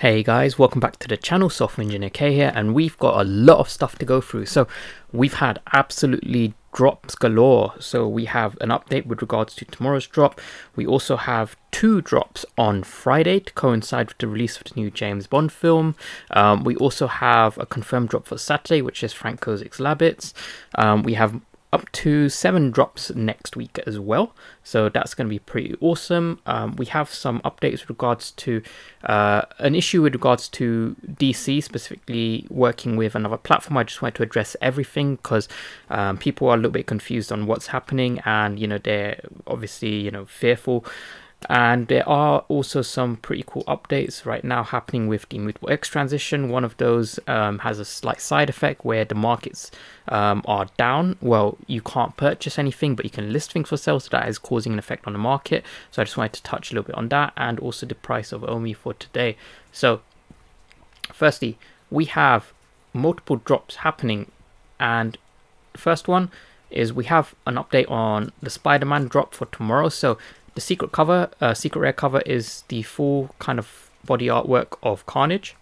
Hey guys, welcome back to the channel. Software Engineer K here, and we've got a lot of stuff to go through. So we've had absolutely drops galore. So we have an update with regards to tomorrow's drop. We also have two drops on Friday to coincide with the release of the new James Bond film. We also have a confirmed drop for Saturday, which is Frank Kozik's Labbits. We have up to 7 drops next week as well, so that's going to be pretty awesome. We have some updates with regards to an issue with regards to DC, specifically working with another platform. I just wanted to address everything because people are a little bit confused on what's happening, and they're obviously fearful. And there are also some pretty cool updates right now happening with the Immutable X transition. One of those has a slight side effect where the markets are down. Well, you can't purchase anything, but you can list things for sale, so that is causing an effect on the market. So I just wanted to touch a little bit on that, and also the price of OMI for today. So firstly, we have multiple drops happening, and the first one is we have an update on the Spider-Man drop for tomorrow. So the secret rare cover is the full kind of body artwork of Carnage.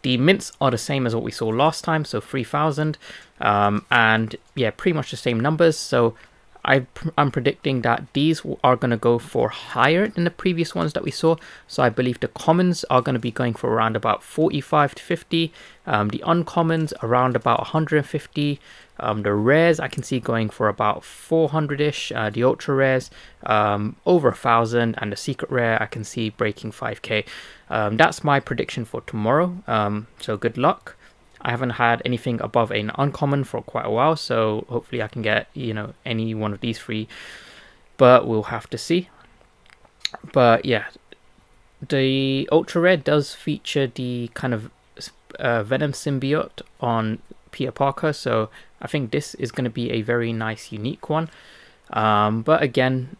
The mints are the same as what we saw last time, so 3,000, and yeah, pretty much the same numbers. So I'm predicting that these are going to go for higher than the previous ones that we saw. So I believe the commons are going to be going for around about 45 to 50, the uncommons around about 150, the rares I can see going for about 400-ish, the ultra rares over 1,000, and the secret rare I can see breaking 5k. That's my prediction for tomorrow, so good luck. I haven't had anything above an uncommon for quite a while, so hopefully I can get any one of these three, but we'll have to see. But yeah, the ultra rare does feature the kind of Venom symbiote on Peter Parker, so I think this is going to be a very nice unique one. But again,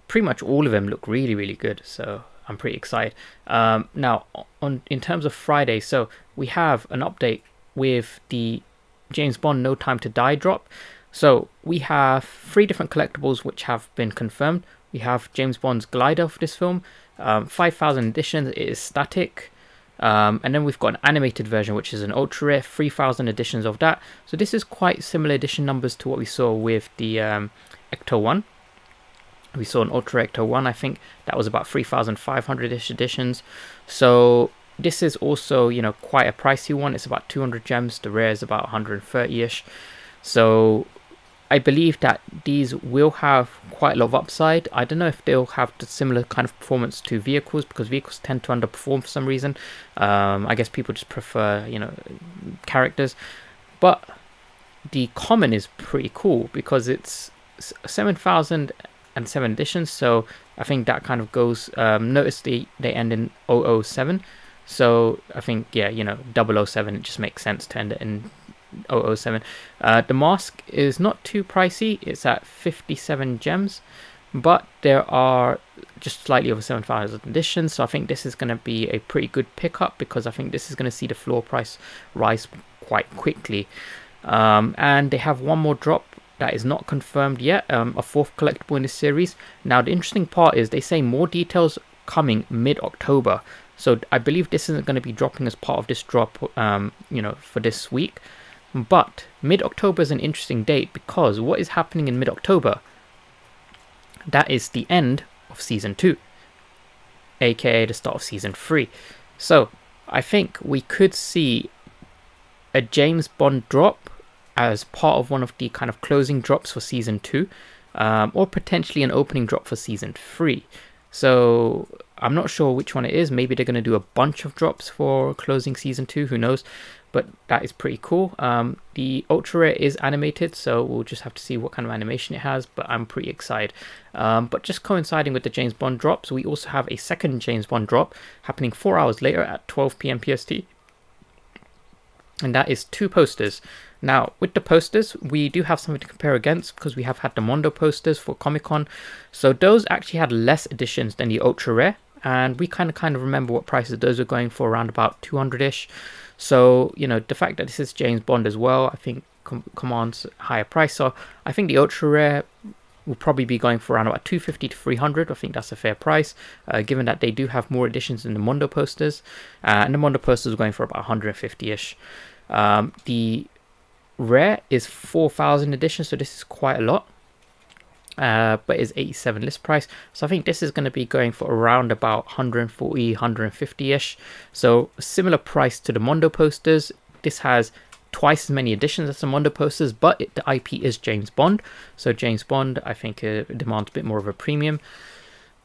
pretty much all of them look really good, so I'm pretty excited. Now in terms of Friday, so we have an update with the James Bond No Time to Die drop. So we have 3 different collectibles which have been confirmed. We have James Bond's glider for this film, 5,000 editions. It is static. And then we've got an animated version, which is an ultra rare, 3,000 editions of that. So this is quite similar edition numbers to what we saw with the Ecto 1. We saw an ultra Ecto 1, I think that was about 3,500-ish editions. So this is also, quite a pricey one. It's about 200 gems. The rare is about 130-ish. So I believe that these will have quite a lot of upside. I don't know if they'll have the similar kind of performance to vehicles, because vehicles tend to underperform for some reason. I guess people just prefer, characters. But the common is pretty cool because it's 7,007 editions. So I think that kind of goes, notice they end in 007. So I think, yeah, 007, it just makes sense to end it in 007. The mask is not too pricey. It's at 57 gems, but there are just slightly over 7,000 editions. So I think this is going to be a pretty good pickup, because I think this is going to see the floor price rise quite quickly. And they have one more drop that is not confirmed yet, a 4th collectible in this series. Now the interesting part is they say more details coming mid-October. So I believe this isn't going to be dropping as part of this drop, for this week. But mid-October is an interesting date, because what is happening in mid-October? That is the end of Season 2, aka the start of Season 3. So I think we could see a James Bond drop as part of one of the kind of closing drops for Season 2, or potentially an opening drop for Season 3. So I'm not sure which one it is. Maybe they're going to do a bunch of drops for closing Season 2, who knows. But that is pretty cool. The ultra rare is animated, so we'll just have to see what kind of animation it has, but I'm pretty excited. But just coinciding with the James Bond drops, we also have a second James Bond drop happening 4 hours later at 12 PM PST. And that is 2 posters. Now, with the posters, we do have something to compare against, because we have had the Mondo posters for Comic-Con. So those actually had less editions than the ultra rare, and we kind of remember what prices those are going for, around about 200-ish. So, the fact that this is James Bond as well, I think commands a higher price. So I think the ultra rare will probably be going for around about 250 to 300. I think that's a fair price, given that they do have more editions than the Mondo posters, and the Mondo posters are going for about 150-ish. The rare is 4,000 editions, so this is quite a lot. But is 87 list price, so I think this is going to be going for around about 140, 150-ish. So similar price to the Mondo posters. This has twice as many editions as the Mondo posters, but the IP is James Bond. So James Bond, I think, demands a bit more of a premium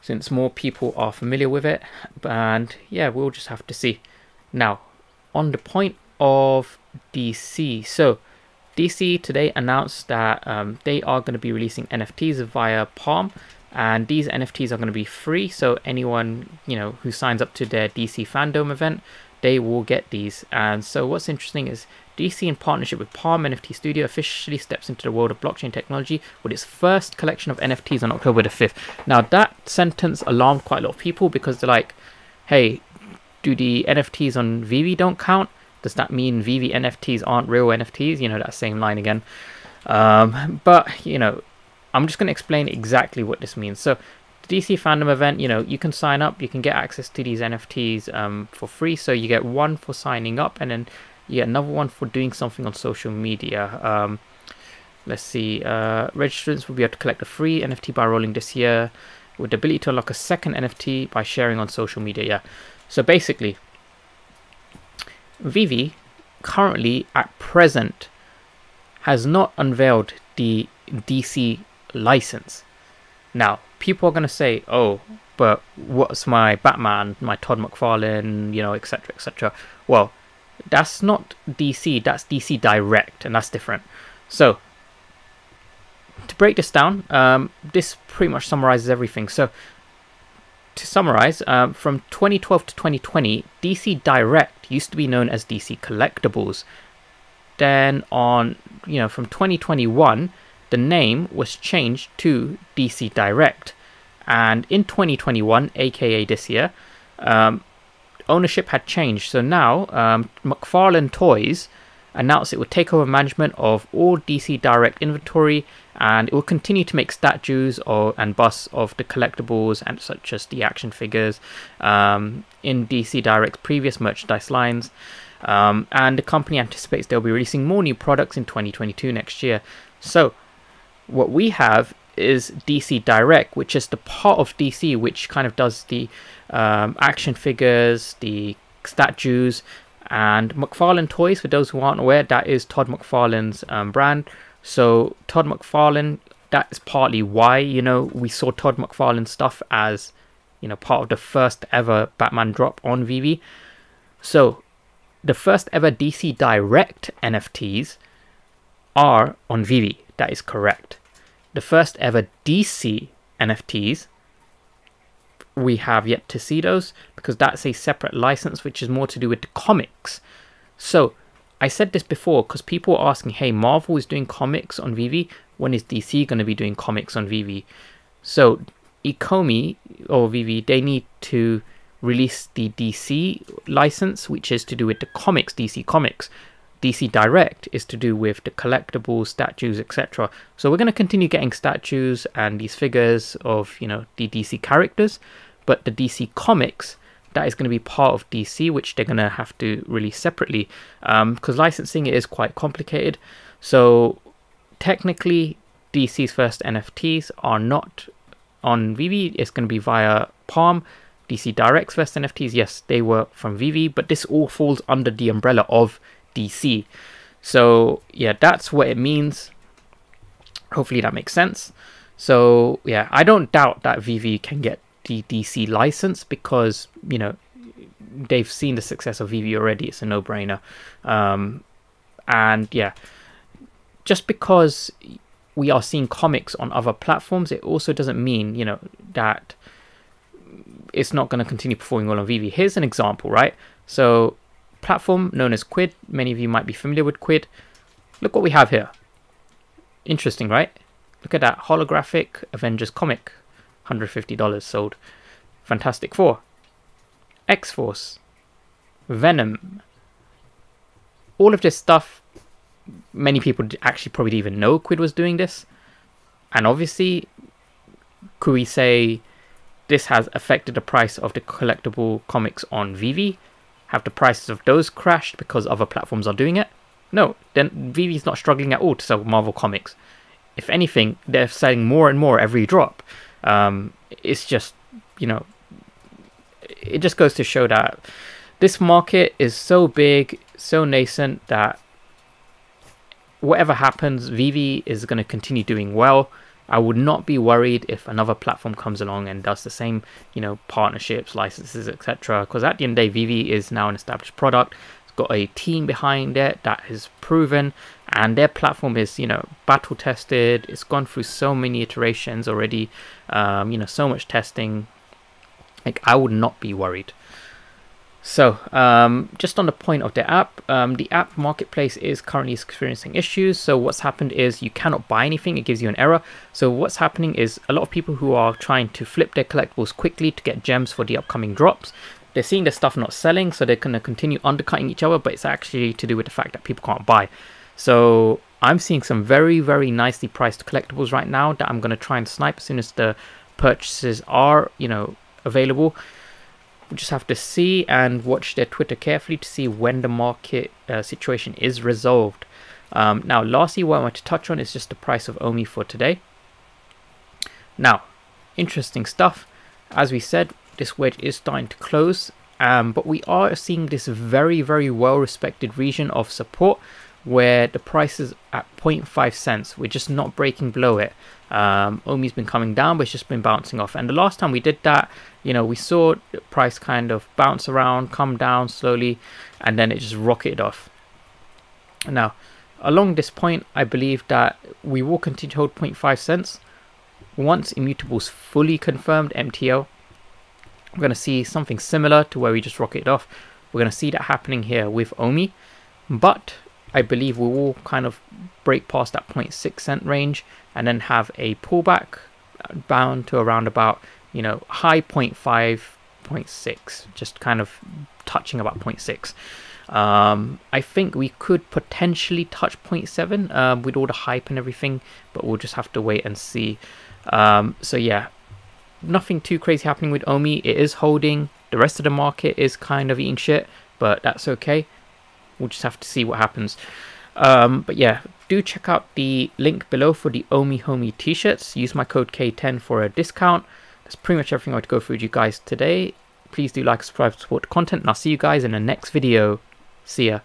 since more people are familiar with it. And yeah, we'll just have to see. Now, on the point of DC, so DC today announced that they are going to be releasing NFTs via Palm, and these NFTs are going to be free. So anyone, you know, who signs up to their DC fandom event, they will get these. And so what's interesting is DC, in partnership with Palm NFT Studio, officially steps into the world of blockchain technology with its first collection of NFTs on October the 5th. Now that sentence alarmed quite a lot of people because they're like, hey, do the NFTs on VeVe don't count? Does that mean VeVe NFTs aren't real NFTs? You know, that same line again. But, you know, I'm just going to explain exactly what this means. So, the DC fandom event, you know, you can sign up. You can get access to these NFTs for free. So, you get one for signing up, and then you get another one for doing something on social media. Let's see. Registrants will be able to collect a free NFT by rolling this year with the ability to unlock a second NFT by sharing on social media. Yeah. So, basically, VeVe currently at present has not unveiled the DC license. Now people are going to say, oh, but what's my Batman, my Todd McFarlane, you know, etc, etc. Well, that's not DC, that's DC Direct, and that's different. So to break this down, this pretty much summarizes everything. So to summarize, from 2012 to 2020, DC Direct used to be known as DC Collectibles. Then on, you know, from 2021, the name was changed to DC Direct. And in 2021, aka this year, ownership had changed. So now, McFarlane Toys announced it would take over management of all DC Direct inventory, and it will continue to make statues and busts of the collectibles and such as the action figures in DC Direct's previous merchandise lines. And the company anticipates they'll be releasing more new products in 2022 next year. So what we have is DC Direct, which is the part of DC which kind of does the action figures, the statues, and McFarlane Toys, for those who aren't aware, that is Todd McFarlane's brand. So Todd McFarlane, that is partly why, you know, we saw Todd McFarlane stuff as, you know, part of the first ever Batman drop on VeVe. So the first ever DC Direct NFTs are on VeVe. That is correct. The first ever DC NFTs, we have yet to see those because that's a separate license which is more to do with the comics. So I said this before because people are asking, hey, Marvel is doing comics on VeVe, when is DC going to be doing comics on VeVe? So ECOMI or VeVe, they need to release the DC license, which is to do with the comics, DC Comics. DC Direct is to do with the collectibles, statues, etc. So we're going to continue getting statues and these figures of, you know, the DC characters, but the DC Comics, that is going to be part of DC, which they're going to have to release separately because licensing is quite complicated. So technically, DC's first NFTs are not on VeVe. It's going to be via Palm. DC Direct's first NFTs, yes, they were from VeVe, but this all falls under the umbrella of DC. So yeah, that's what it means. Hopefully that makes sense. So yeah, I don't doubt that VeVe can get the DC license because, you know, they've seen the success of VeVe already. It's a no-brainer. And yeah, just because we are seeing comics on other platforms, it also doesn't mean, you know, that it's not going to continue performing well on VeVe. Here's an example, right? So platform known as Quid, many of you might be familiar with Quid. Look what we have here. Interesting, right? Look at that holographic Avengers comic, $150 sold. Fantastic Four, X-Force, Venom, all of this stuff. Many people actually probably didn't even know Quid was doing this. And obviously, could we say this has affected the price of the collectible comics on VeVe? Have the prices of those crashed because other platforms are doing it? No, then VeVe is not struggling at all to sell Marvel comics. If anything, they're selling more and more every drop. It's just, you know, it just goes to show that this market is so big, so nascent, that whatever happens, VeVe is going to continue doing well. I would not be worried if another platform comes along and does the same, you know, partnerships, licenses, etc. Because at the end of the day, VeVe is now an established product. It's got a team behind it that is proven, and their platform is, you know, battle tested. It's gone through so many iterations already, you know, so much testing. Like, I would not be worried. So, just on the point of the app marketplace is currently experiencing issues. So what's happened is you cannot buy anything. It gives you an error. So what's happening is a lot of people who are trying to flip their collectibles quickly to get gems for the upcoming drops, they're seeing their stuff not selling, so they're going to continue undercutting each other, but it's actually to do with the fact that people can't buy. So I'm seeing some very, very nicely priced collectibles right now that I'm going to try and snipe as soon as the purchases are, you know, available. We just have to see and watch their Twitter carefully to see when the market situation is resolved. Now, lastly, what I want to touch on is just the price of OMI for today. Now, interesting stuff. As we said, this wedge is starting to close, but we are seeing this very, very well-respected region of support where the price is at 0.5 cents. We're just not breaking below it. OMI's been coming down, but it's just been bouncing off. And the last time we did that, you know, we saw the price kind of bounce around, come down slowly, and then it just rocketed off. Now, along this point, I believe that we will continue to hold 0.5 cents. Once Immutable's fully confirmed MTL, we're going to see something similar to where we just rocketed off. We're going to see that happening here with OMI, but I believe we will kind of break past that 0.6 cent range and then have a pullback bound to around about, you know, high 0.5, 0.6, just kind of touching about 0.6. I think we could potentially touch 0.7 with all the hype and everything, but we'll just have to wait and see. So yeah, nothing too crazy happening with OMI. It is holding. The rest of the market is kind of eating shit, but that's okay. We'll just have to see what happens. But yeah, do check out the link below for the OMI Homie t-shirts. Use my code K10 for a discount. That's pretty much everything I want to go through with you guys today. Please do like, subscribe, support the content, and I'll see you guys in the next video. See ya.